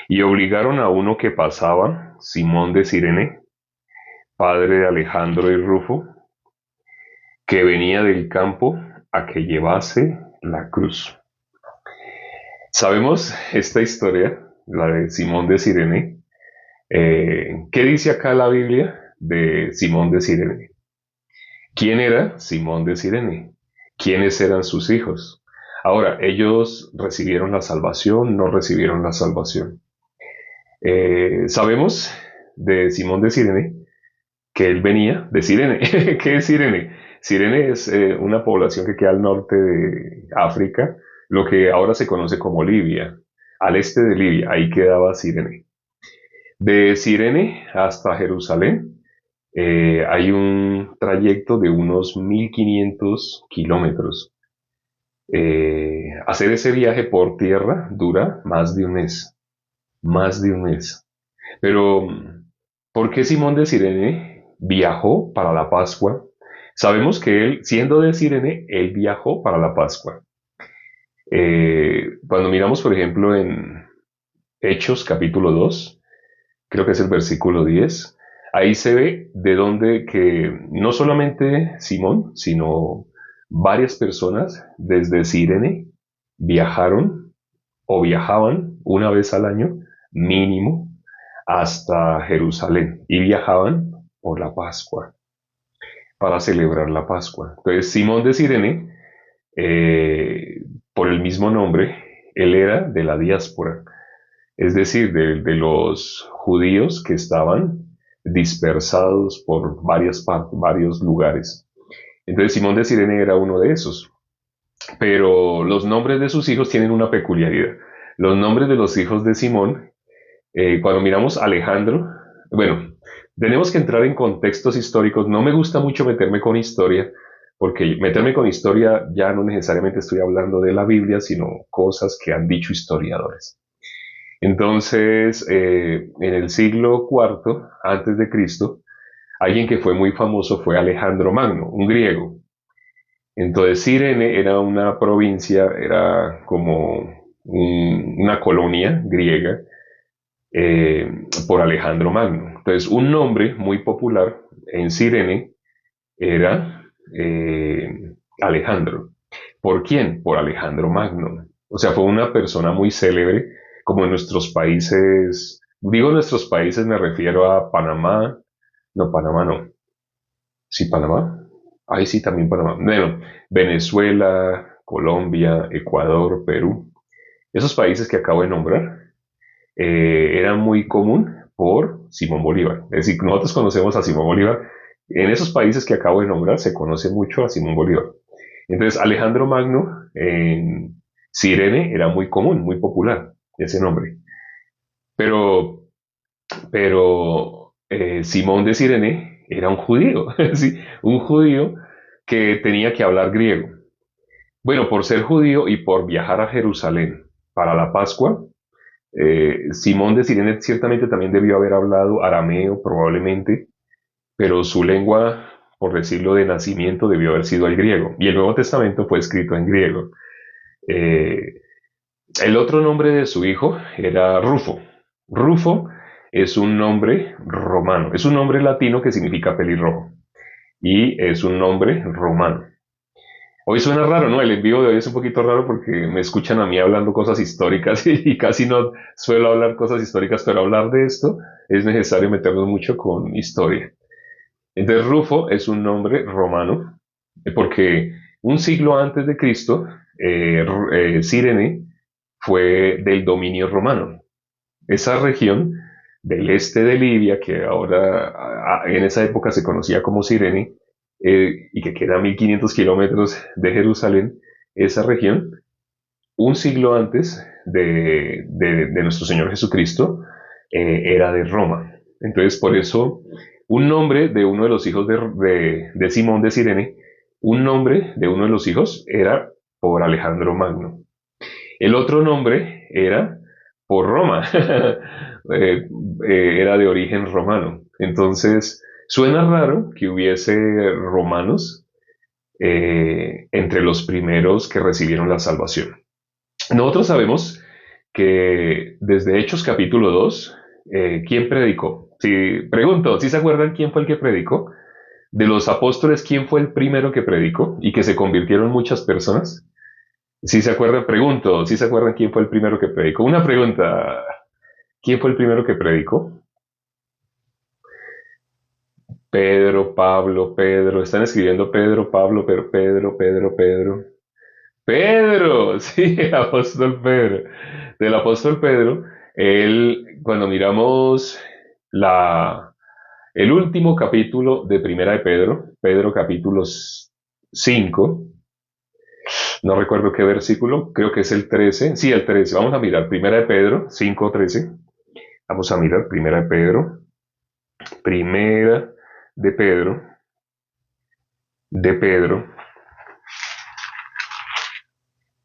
Y obligaron a uno que pasaba, Simón de Cirene, padre de Alejandro y Rufo, que venía del campo, a que llevase la cruz. Sabemos esta historia, la de Simón de Cirene. ¿Qué dice acá la Biblia de Simón de Cirene? ¿Quién era Simón de Cirene? ¿Quiénes eran sus hijos? Ahora, ¿ellos recibieron la salvación? ¿No recibieron la salvación? Sabemos de Simón de Cirene que él venía de Cirene. ¿Qué es Cirene? Cirene es una población que queda al norte de África, lo que ahora se conoce como Libia. Al este de Libia, ahí quedaba Cirene. De Cirene hasta Jerusalén hay un trayecto de unos 1500 kilómetros. Hacer ese viaje por tierra dura más de un mes. Pero, ¿por qué Simón de Cirene viajó para la Pascua? Sabemos que él, siendo de Cirene, él viajó para la Pascua. Cuando miramos, por ejemplo, en Hechos capítulo 2, creo que es el versículo 10, ahí se ve de dónde que no solamente Simón, sino varias personas desde Cirene viajaron o viajaban una vez al año mínimo hasta Jerusalén y viajaban por la Pascua, para celebrar la Pascua. Entonces, Simón de Cirene, por el mismo nombre, él era de la diáspora, es decir, de los judíos que estaban dispersados por varios lugares. Entonces, Simón de Cirene era uno de esos. Pero los nombres de sus hijos tienen una peculiaridad. Los nombres de los hijos de Simón, cuando miramos a Alejandro, bueno, tenemos que entrar en contextos históricos. No me gusta mucho meterme con historia, porque meterme con historia ya no necesariamente estoy hablando de la Biblia, sino cosas que han dicho historiadores. Entonces, en el siglo IV antes de Cristo, alguien que fue muy famoso fue Alejandro Magno, un griego. Entonces, Cirene era una provincia, era como una colonia griega eh, por Alejandro Magno. Entonces, un nombre muy popular en Cirene era Alejandro. ¿Por quién? Por Alejandro Magno. O sea, fue una persona muy célebre, como en nuestros países, digo nuestros países, me refiero a Panamá, no, Panamá no, sí, Panamá, ahí sí, también Panamá, bueno, Venezuela, Colombia, Ecuador, Perú, esos países que acabo de nombrar, eran muy común por Simón Bolívar. Es decir, nosotros conocemos a Simón Bolívar. En esos países que acabo de nombrar se conoce mucho a Simón Bolívar. Entonces, Alejandro Magno en Cirene era muy común, muy popular ese nombre. Pero, pero Simón de Cirene era un judío, ¿sí? Un judío que tenía que hablar griego. Bueno, por ser judío y por viajar a Jerusalén para la Pascua, Simón de Cirene ciertamente también debió haber hablado arameo, probablemente, pero su lengua, por decirlo de nacimiento, debió haber sido el griego. Y el Nuevo Testamento fue escrito en griego. Eh, el otro nombre de su hijo era Rufo. Rufo es un nombre romano, es un nombre latino que significa pelirrojo y es un nombre romano. Hoy suena raro, ¿no? El envío de hoy es un poquito raro porque me escuchan a mí hablando cosas históricas y casi no suelo hablar cosas históricas, pero hablar de esto es necesario meternos mucho con historia. Entonces Rufo es un nombre romano porque un siglo antes de Cristo, Cirene fue del dominio romano. Esa región del este de Libia, que ahora en esa época se conocía como Cirene, y que queda a 1500 kilómetros de Jerusalén, esa región, un siglo antes de nuestro Señor Jesucristo, era de Roma. Entonces, por eso, un nombre de uno de los hijos de Simón de Cirene, un nombre de uno de los hijos era por Alejandro Magno. El otro nombre era por Roma, era de origen romano. Entonces, suena raro que hubiese romanos entre los primeros que recibieron la salvación. Nosotros sabemos que desde Hechos capítulo 2, ¿quién predicó? Si pregunto, ¿sí se acuerdan quién fue el que predicó? De los apóstoles, ¿quién fue el primero que predicó y que se convirtieron muchas personas? ¿Sí se acuerdan? Pregunto, ¿sí se acuerdan quién fue el primero que predicó? Una pregunta, ¿quién fue el primero que predicó? Pedro, Pablo, Pedro. Están escribiendo Pedro, Pablo, pero Pedro, Pedro, Pedro. Pedro, sí, el apóstol Pedro. Del apóstol Pedro, él, cuando miramos la, el último capítulo de Primera de Pedro, Pedro capítulo 5, no recuerdo qué versículo, creo que es el 13, sí, el 13, vamos a mirar Primera de Pedro 5:13, vamos a mirar Primera de Pedro,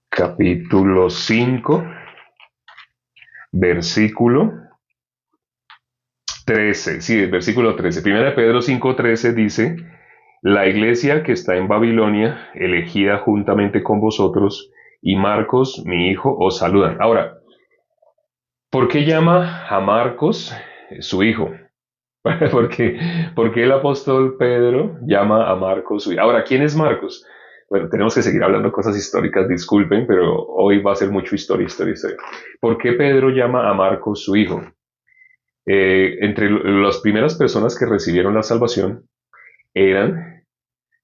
capítulo 5, versículo 13, sí, el versículo 13. Primera de Pedro 5:13 dice, la iglesia que está en Babilonia, elegida juntamente con vosotros, y Marcos, mi hijo, os saludan. Ahora, ¿por qué llama a Marcos su hijo? Porque, porque el apóstol Pedro llama a Marcos su hijo. Ahora, ¿quién es Marcos? Bueno, tenemos que seguir hablando de cosas históricas, disculpen, pero hoy va a ser mucho historia, historia, historia. ¿Por qué Pedro llama a Marcos su hijo? Entre las primeras personas que recibieron la salvación eran,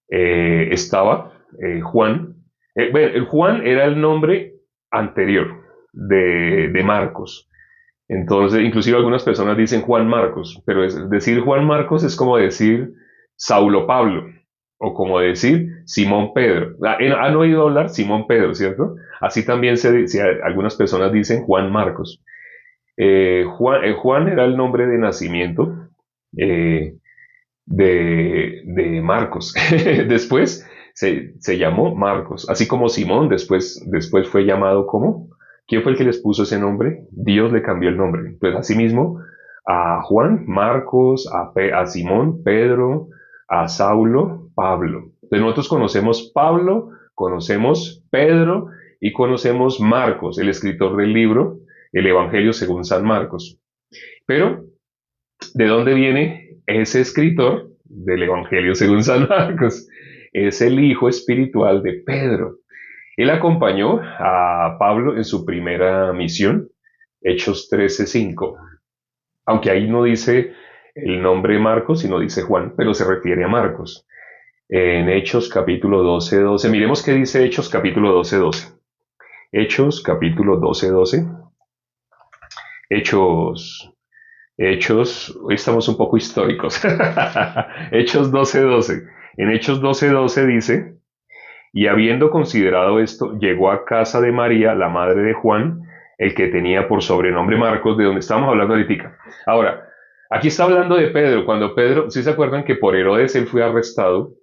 estaba Juan. Bueno, el Juan era el nombre anterior de Marcos. Entonces, inclusive algunas personas dicen Juan Marcos, pero decir Juan Marcos es como decir Saulo Pablo, o como decir Simón Pedro. Han oído hablar Simón Pedro, ¿cierto? Así también algunas personas dicen Juan Marcos. Juan era el nombre de nacimiento eh, de Marcos. Después se llamó Marcos, así como Simón después fue llamado como. ¿Quién fue el que les puso ese nombre? Dios le cambió el nombre. Entonces, asimismo, a Juan, Marcos, a Simón, Pedro, a Saulo, Pablo. Entonces, nosotros conocemos Pablo, conocemos Pedro y conocemos Marcos, el escritor del libro, el Evangelio según San Marcos. Pero ¿de dónde viene ese escritor del Evangelio según San Marcos? Es el hijo espiritual de Pedro. Él acompañó a Pablo en su primera misión, Hechos 13:5. Aunque ahí no dice el nombre Marcos, sino dice Juan, pero se refiere a Marcos. En Hechos capítulo 12:12. Miremos qué dice Hechos capítulo 12:12. Hechos capítulo 12:12. Hechos hoy estamos un poco históricos. Hechos 12:12. En Hechos 12:12 dice, y habiendo considerado esto, llegó a casa de María, la madre de Juan, el que tenía por sobrenombre Marcos, de donde estamos hablando ahorita. Ahora, aquí está hablando de Pedro, cuando Pedro, ¿sí se acuerdan que por Herodes él fue arrestado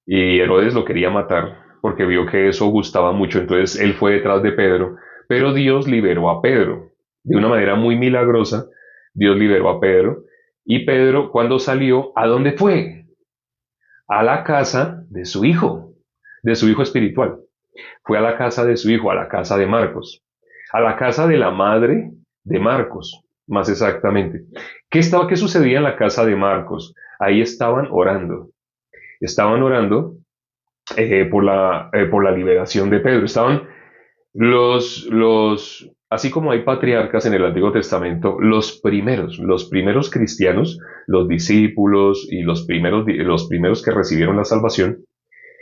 y Herodes lo quería matar porque vio que eso gustaba mucho, entonces él fue detrás de Pedro, pero Dios liberó a Pedro de una manera muy milagrosa. Dios liberó a Pedro y Pedro cuando salió, ¿a dónde fue? A la casa de su hijo espiritual. Fue a la casa de su hijo, a la casa de Marcos, a la casa de la madre de Marcos, más exactamente. ¿Qué sucedía en la casa de Marcos? Ahí estaban orando por la liberación de Pedro. Estaban así como hay patriarcas en el Antiguo Testamento, los primeros cristianos, los discípulos y los primeros que recibieron la salvación,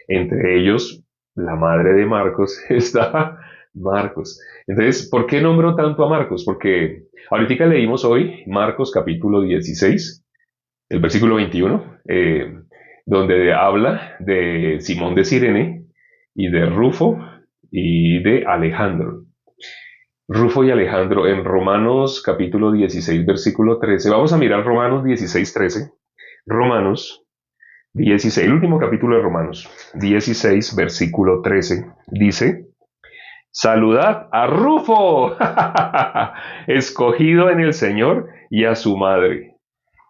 entre ellos la madre de Marcos, está Marcos. Entonces, ¿por qué nombro tanto a Marcos? Porque ahorita leímos hoy Marcos capítulo 16, el versículo 21, donde habla de Simón de Cirene y de Rufo y de Alejandro. Rufo y Alejandro en Romanos capítulo 16, versículo 13. Vamos a mirar Romanos 16, 13. Romanos 16, el último capítulo de Romanos 16, versículo 13. Dice, saludad a Rufo, escogido en el Señor, y a su madre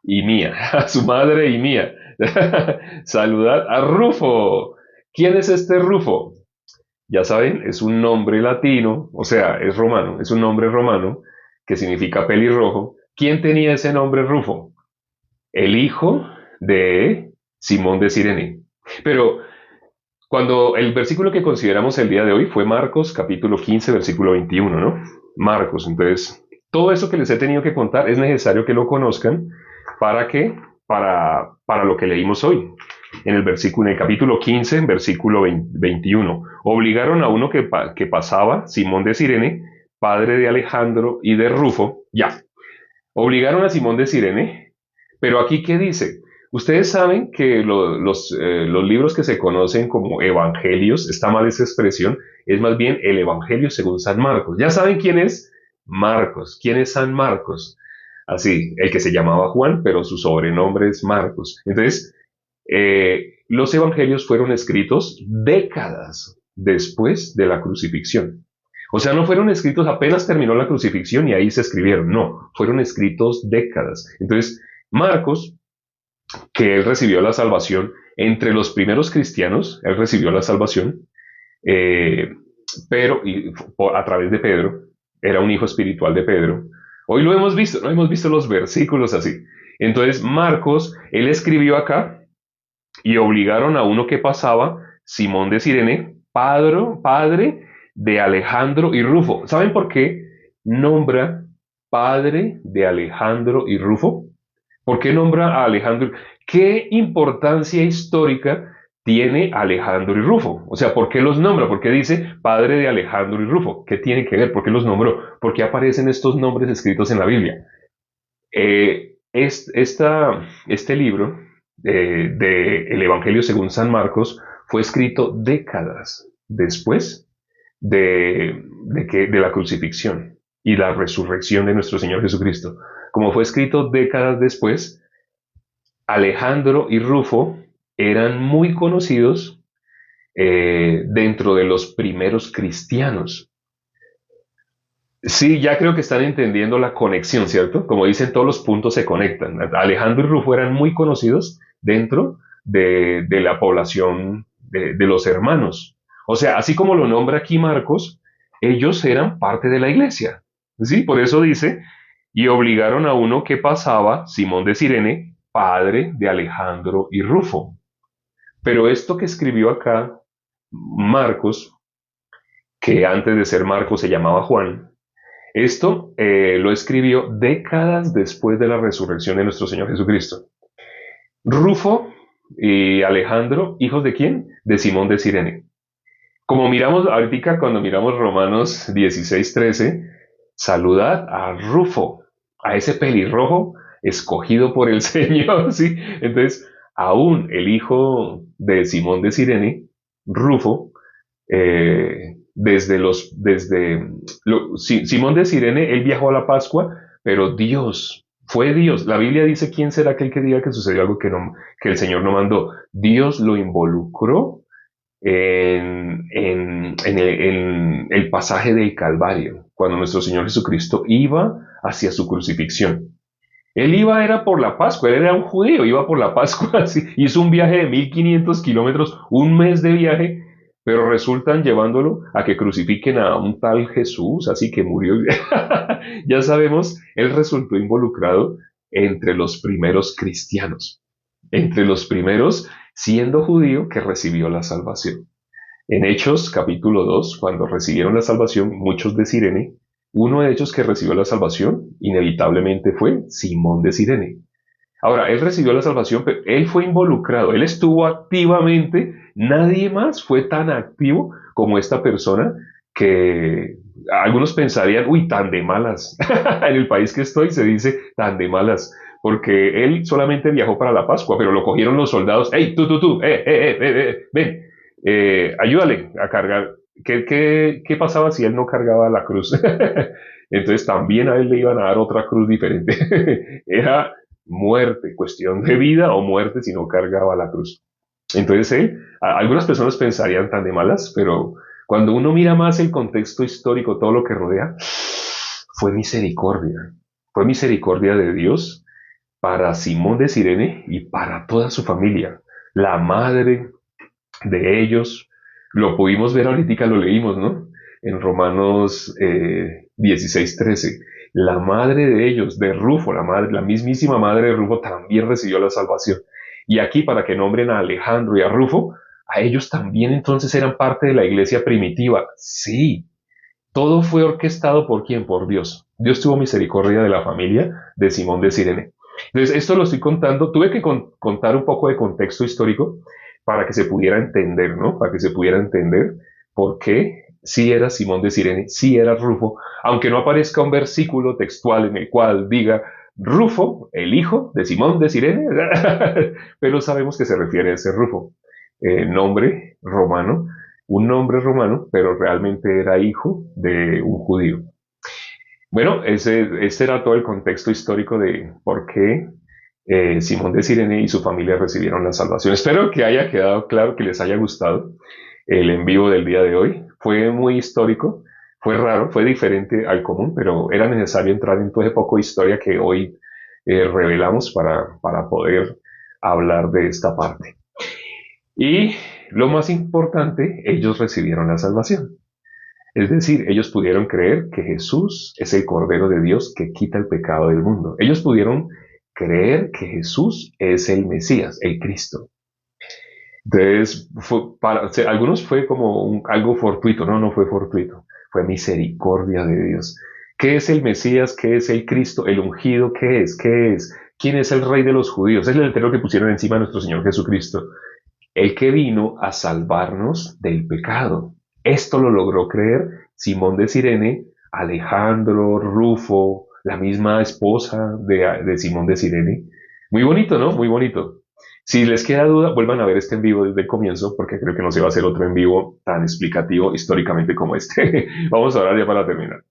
y mía, a su madre y mía. Saludad a Rufo. ¿Quién es este Rufo? Ya saben, es un nombre latino, o sea, es romano, es un nombre romano que significa pelirrojo. ¿Quién tenía ese nombre Rufo? El hijo de Simón de Cirene. Pero cuando el versículo que consideramos el día de hoy fue Marcos capítulo 15 versículo 21, ¿no? Marcos, entonces, todo eso que les he tenido que contar es necesario que lo conozcan para que, para lo que leímos hoy. En el versículo, en el capítulo 15, en versículo 21, obligaron a uno que pasaba, Simón de Cirene, padre de Alejandro y de Rufo, ya, obligaron a Simón de Cirene, pero aquí, ¿qué dice? Ustedes saben que los libros que se conocen como evangelios, está mal esa expresión, es más bien el evangelio según San Marcos. Ya saben quién es Marcos. ¿Quién es San Marcos? Así, el que se llamaba Juan, pero su sobrenombre es Marcos. Entonces, los evangelios fueron escritos décadas después de la crucifixión. O sea, no fueron escritos apenas terminó la crucifixión y ahí se escribieron, no, fueron escritos décadas. Entonces, Marcos, que él recibió la salvación entre los primeros cristianos, él recibió la salvación, eh, pero a través de Pedro, era un hijo espiritual de Pedro. Hoy lo hemos visto, no hemos visto los versículos así. Entonces, Marcos, él escribió acá y obligaron a uno que pasaba, Simón de Cirene, padre de Alejandro y Rufo. ¿Saben por qué nombra padre de Alejandro y Rufo? ¿Por qué nombra a Alejandro? ¿Qué importancia histórica tiene Alejandro y Rufo? O sea, ¿por qué los nombra? ¿Por qué dice padre de Alejandro y Rufo? ¿Qué tiene que ver? ¿Por qué los nombró? ¿Por qué aparecen estos nombres escritos en la Biblia? Este libro de el Evangelio según San Marcos fue escrito décadas después de la crucifixión y la resurrección de nuestro Señor Jesucristo. Como fue escrito décadas después, Alejandro y Rufo eran muy conocidos dentro de los primeros cristianos. Sí, ya creo que están entendiendo la conexión, ¿cierto? Como dicen, todos los puntos se conectan. Alejandro y Rufo eran muy conocidos dentro de la población de los hermanos. O sea, así como lo nombra aquí Marcos, ellos eran parte de la iglesia. Sí, por eso dice, y obligaron a uno que pasaba, Simón de Cirene, padre de Alejandro y Rufo. Pero esto que escribió acá Marcos, que antes de ser Marcos se llamaba Juan, esto lo escribió décadas después de la resurrección de nuestro Señor Jesucristo. Rufo y Alejandro, ¿hijos de quién? De Simón de Cirene. Como miramos ahorita cuando miramos Romanos 16:13, saludad a Rufo, a ese pelirrojo escogido por el Señor, ¿sí? Entonces, aún el hijo de Simón de Cirene, Rufo, Simón de Cirene, él viajó a la Pascua, pero Dios, fue Dios. La Biblia dice, ¿quién será aquel que diga que sucedió algo que el Señor no mandó? Dios lo involucró en el pasaje del Calvario, cuando nuestro Señor Jesucristo iba hacia su crucifixión. Él iba, era por la Pascua, él era un judío, iba por la Pascua, sí, hizo un viaje de 1500 kilómetros, un mes de viaje, pero resultan llevándolo a que crucifiquen a un tal Jesús, así que murió. Ya sabemos, él resultó involucrado entre los primeros cristianos, entre los primeros siendo judío que recibió la salvación. En Hechos capítulo 2, cuando recibieron la salvación, muchos de Cirene, uno de ellos que recibió la salvación, inevitablemente fue Simón de Cirene. Ahora, él recibió la salvación, pero él fue involucrado, él estuvo activamente, nadie más fue tan activo como esta persona que algunos pensarían, uy, tan de malas. En el país que estoy se dice tan de malas, porque él solamente viajó para la Pascua, pero lo cogieron los soldados, hey, tú, ven, ayúdale a cargar. ¿Qué pasaba si él no cargaba la cruz? Entonces también a él le iban a dar otra cruz diferente. Era muerte, cuestión de vida o muerte si no cargaba la cruz. Entonces algunas personas pensarían tan de malas, pero cuando uno mira más el contexto histórico, todo lo que rodea, fue misericordia de Dios para Simón de Cirene y para toda su familia, la madre de ellos, Lo pudimos ver ahorita, lo leímos, ¿no? En Romanos 16:13. La madre de ellos, de Rufo, la madre, la mismísima madre de Rufo, también recibió la salvación. Y aquí, para que nombren a Alejandro y a Rufo, a ellos también entonces eran parte de la iglesia primitiva. Sí, todo fue orquestado por quién, por Dios. Dios tuvo misericordia de la familia de Simón de Cirene. Entonces, esto lo estoy contando, tuve que contar un poco de contexto histórico para que se pudiera entender, ¿no? Para que se pudiera entender por qué sí era Simón de Cirene, sí era Rufo, aunque no aparezca un versículo textual en el cual diga Rufo, el hijo de Simón de Cirene, pero sabemos que se refiere a ese Rufo, nombre romano, un nombre romano, pero realmente era hijo de un judío. Bueno, ese era todo el contexto histórico de por qué Simón de Cirene y su familia recibieron la salvación. Espero que haya quedado claro, que les haya gustado el en vivo del día de hoy. Fue muy histórico, fue raro, fue diferente al común, pero era necesario entrar en todo ese poco de historia que hoy revelamos para poder hablar de esta parte. Y lo más importante, ellos recibieron la salvación. Es decir, ellos pudieron creer que Jesús es el Cordero de Dios que quita el pecado del mundo. Ellos pudieron creer que Jesús es el Mesías, el Cristo. Entonces, para algunos fue como algo fortuito, no fue fortuito, fue misericordia de Dios. ¿Qué es el Mesías? ¿Qué es el Cristo? ¿El ungido? ¿Qué es? ¿Qué es? ¿Quién es el Rey de los judíos? Es el letrero que pusieron encima de nuestro Señor Jesucristo, el que vino a salvarnos del pecado. Esto lo logró creer Simón de Cirene, Alejandro, Rufo, la misma esposa de Simón de Cirene. Muy bonito, ¿no? Muy bonito. Si les queda duda, vuelvan a ver este en vivo desde el comienzo, porque creo que no se va a hacer otro en vivo tan explicativo históricamente como este. Vamos a orar ya para terminar.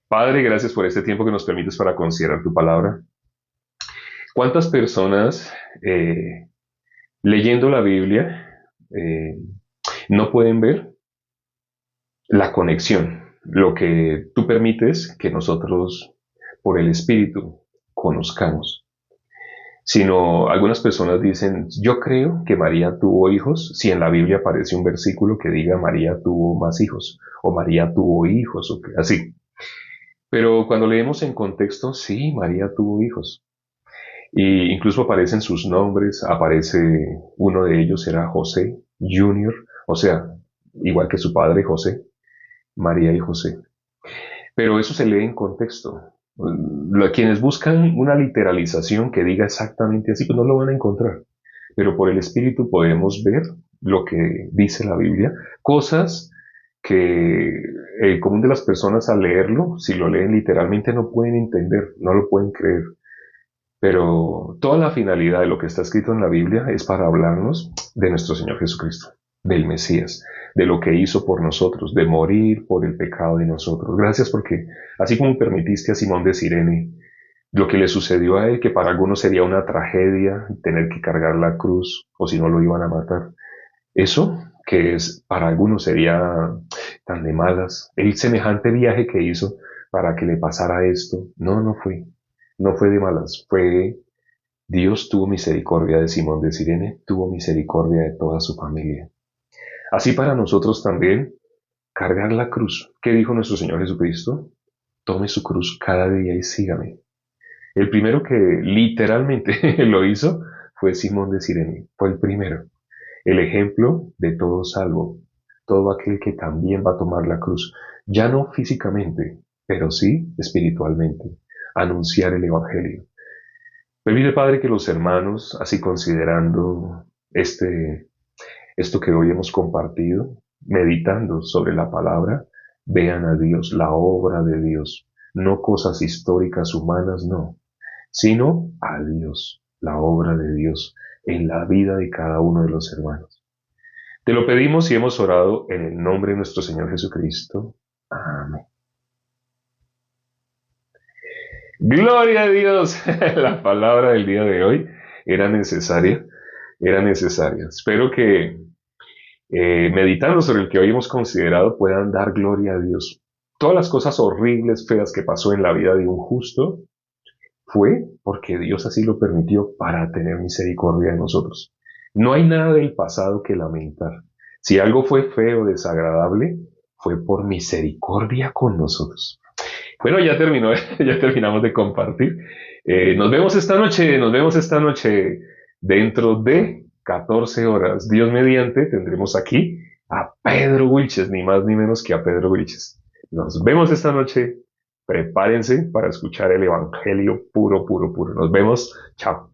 Padre, gracias por este tiempo que nos permites para considerar tu palabra. ¿Cuántas personas leyendo la Biblia no pueden ver la conexión, lo que tú permites que nosotros, por el Espíritu, conozcamos? Sino algunas personas dicen, yo creo que María tuvo hijos, si en la Biblia aparece un versículo que diga María tuvo más hijos, o María tuvo hijos, o así. Pero cuando leemos en contexto, sí, María tuvo hijos. Y incluso aparecen sus nombres, aparece uno de ellos era José Junior, o sea, igual que su padre José, María y José. Pero eso se lee en contexto. Quienes buscan una literalización que diga exactamente así, pues no lo van a encontrar. Pero por el Espíritu podemos ver lo que dice la Biblia, cosas que el común de las personas al leerlo, si lo leen literalmente, no pueden entender, no lo pueden creer. Pero toda la finalidad de lo que está escrito en la Biblia es para hablarnos de nuestro Señor Jesucristo, del Mesías, de lo que hizo por nosotros, de morir por el pecado de nosotros. Gracias porque así como permitiste a Simón de Cirene lo que le sucedió a él, que para algunos sería una tragedia tener que cargar la cruz o si no lo iban a matar, eso que es para algunos sería tan de malas, el semejante viaje que hizo para que le pasara esto, no fue. No fue de malas, fue Dios tuvo misericordia de Simón de Cirene, tuvo misericordia de toda su familia. Así para nosotros también, cargar la cruz. ¿Qué dijo nuestro Señor Jesucristo? Tome su cruz cada día y sígame. El primero que literalmente lo hizo fue Simón de Cirene, fue el primero. El ejemplo de todo salvo, todo aquel que también va a tomar la cruz, ya no físicamente, pero sí espiritualmente, anunciar el Evangelio. Permite, Padre, que los hermanos, así considerando esto que hoy hemos compartido, meditando sobre la palabra, vean a Dios, la obra de Dios, no cosas históricas humanas, no, sino a Dios, la obra de Dios en la vida de cada uno de los hermanos. Te lo pedimos y hemos orado en el nombre de nuestro Señor Jesucristo. Amén. Gloria a Dios. La palabra del día de hoy era necesaria, era necesaria. Espero que meditando sobre el que hoy hemos considerado puedan dar gloria a Dios. Todas las cosas horribles, feas que pasó en la vida de un justo fue porque Dios así lo permitió para tener misericordia de nosotros. No hay nada del pasado que lamentar. Si algo fue feo, desagradable, fue por misericordia con nosotros. Bueno, ya terminó, ya terminamos de compartir. Nos vemos esta noche dentro de 14 horas. Dios mediante, tendremos aquí a Pedro Wilches, ni más ni menos que a Pedro Wilches. Nos vemos esta noche. Prepárense para escuchar el Evangelio puro, puro, puro. Nos vemos. Chao.